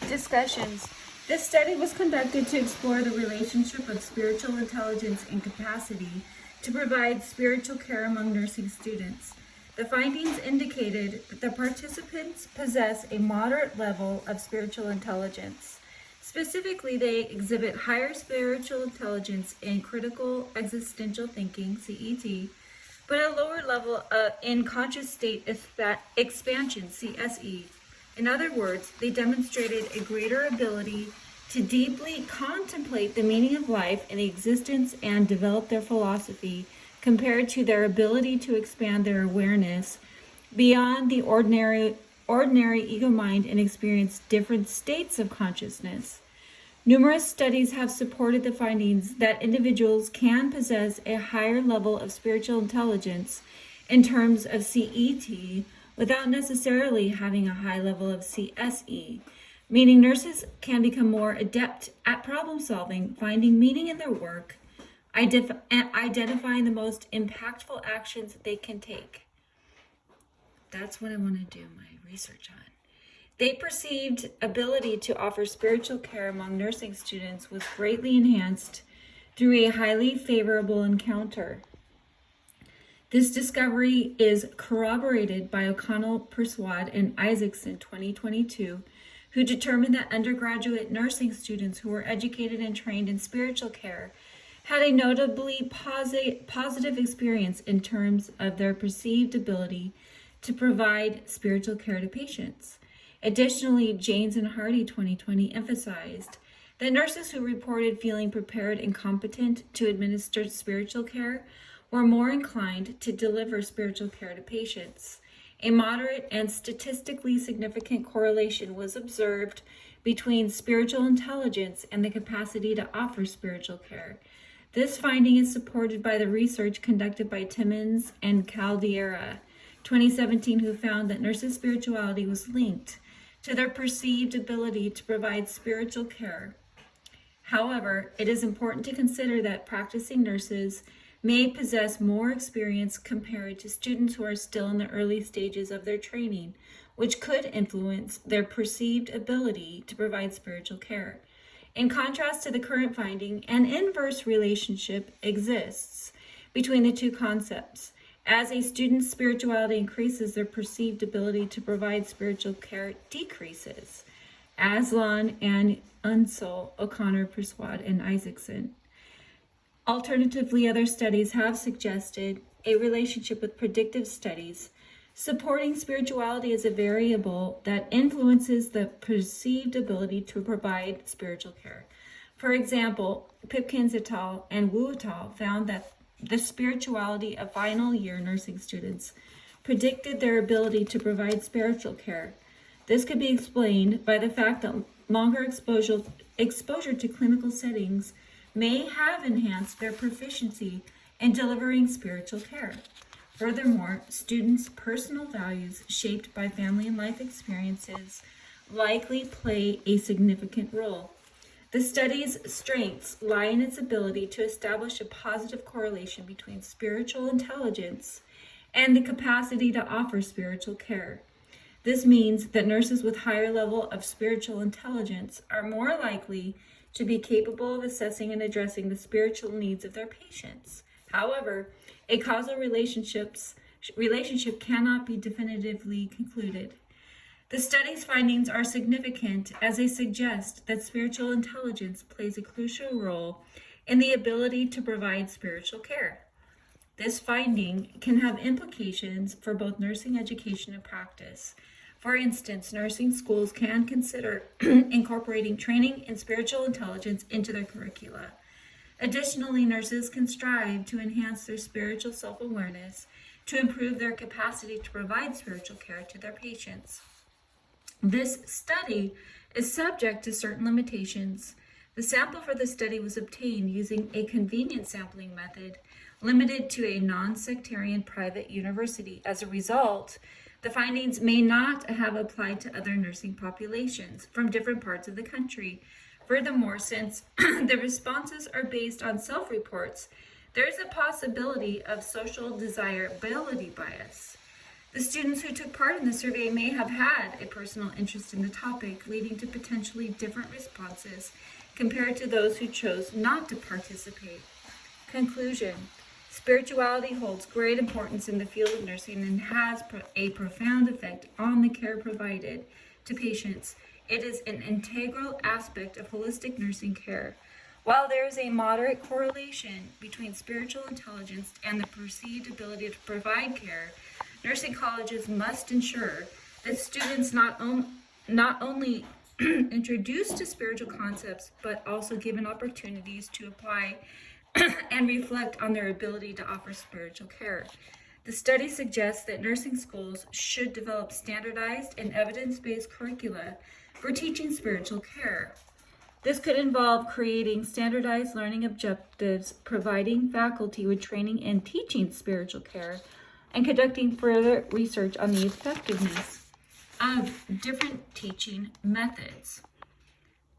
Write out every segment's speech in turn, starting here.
Discussions. This study was conducted to explore the relationship of spiritual intelligence and capacity to provide spiritual care among nursing students. The findings indicated that the participants possess a moderate level of spiritual intelligence. Specifically, they exhibit higher spiritual intelligence in critical existential thinking, CET, but a lower level in conscious state expansion, CSE. In other words, they demonstrated a greater ability to deeply contemplate the meaning of life and existence and develop their philosophy compared to their ability to expand their awareness beyond the ordinary ego mind and experience different states of consciousness. Numerous studies have supported the findings that individuals can possess a higher level of spiritual intelligence in terms of CET without necessarily having a high level of CSE, meaning nurses can become more adept at problem solving, finding meaning in their work, identifying the most impactful actions that they can take. That's what I want to do my research on. They perceived ability to offer spiritual care among nursing students was greatly enhanced through a highly favorable encounter. This discovery is corroborated by O'Connell, Persuade, and Isaacson 2022, who determined that undergraduate nursing students who were educated and trained in spiritual care had a notably positive experience in terms of their perceived ability to provide spiritual care to patients. Additionally, Janes and Hardy 2020 emphasized that nurses who reported feeling prepared and competent to administer spiritual care were more inclined to deliver spiritual care to patients. A moderate and statistically significant correlation was observed between spiritual intelligence and the capacity to offer spiritual care. This finding is supported by the research conducted by Timmons and Caldera 2017, who found that nurses' spirituality was linked to their perceived ability to provide spiritual care. However, it is important to consider that practicing nurses may possess more experience compared to students who are still in the early stages of their training, which could influence their perceived ability to provide spiritual care. In contrast to the current finding, an inverse relationship exists between the two concepts. As a student's spirituality increases, their perceived ability to provide spiritual care decreases. Aslan and Unsel, O'Connor, Persuade, and Isaacson. Alternatively, other studies have suggested a relationship with predictive studies supporting spirituality as a variable that influences the perceived ability to provide spiritual care. For example, Pipkins et al. And Wu et al. Found that the spirituality of final year nursing students predicted their ability to provide spiritual care. This could be explained by the fact that longer exposure to clinical settings may have enhanced their proficiency in delivering spiritual care. Furthermore, students' personal values shaped by family and life experiences likely play a significant role. The study's strengths lie in its ability to establish a positive correlation between spiritual intelligence and the capacity to offer spiritual care. This means that nurses with higher level of spiritual intelligence are more likely to be capable of assessing and addressing the spiritual needs of their patients. However, a causal relationship cannot be definitively concluded. The study's findings are significant as they suggest that spiritual intelligence plays a crucial role in the ability to provide spiritual care. This finding can have implications for both nursing education and practice. For instance, nursing schools can consider incorporating training in spiritual intelligence into their curricula. Additionally, nurses can strive to enhance their spiritual self-awareness to improve their capacity to provide spiritual care to their patients. This study is subject to certain limitations. The sample for the study was obtained using a convenient sampling method limited to a non-sectarian private university. As a result, the findings may not have applied to other nursing populations from different parts of the country. Furthermore, since the responses are based on self-reports, there is a possibility of social desirability bias. The students who took part in the survey may have had a personal interest in the topic, leading to potentially different responses compared to those who chose not to participate. Conclusion. Spirituality holds great importance in the field of nursing and has a profound effect on the care provided to patients. It is an integral aspect of holistic nursing care. While there is a moderate correlation between spiritual intelligence and the perceived ability to provide care, nursing colleges must ensure that students not only introduced to spiritual concepts, but also given opportunities to apply and reflect on their ability to offer spiritual care. The study suggests that nursing schools should develop standardized and evidence-based curricula for teaching spiritual care. This could involve creating standardized learning objectives, providing faculty with training in teaching spiritual care, and conducting further research on the effectiveness of different teaching methods.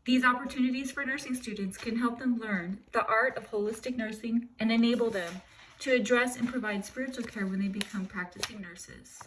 These opportunities for nursing students can help them learn the art of holistic nursing and enable them to address and provide spiritual care when they become practicing nurses.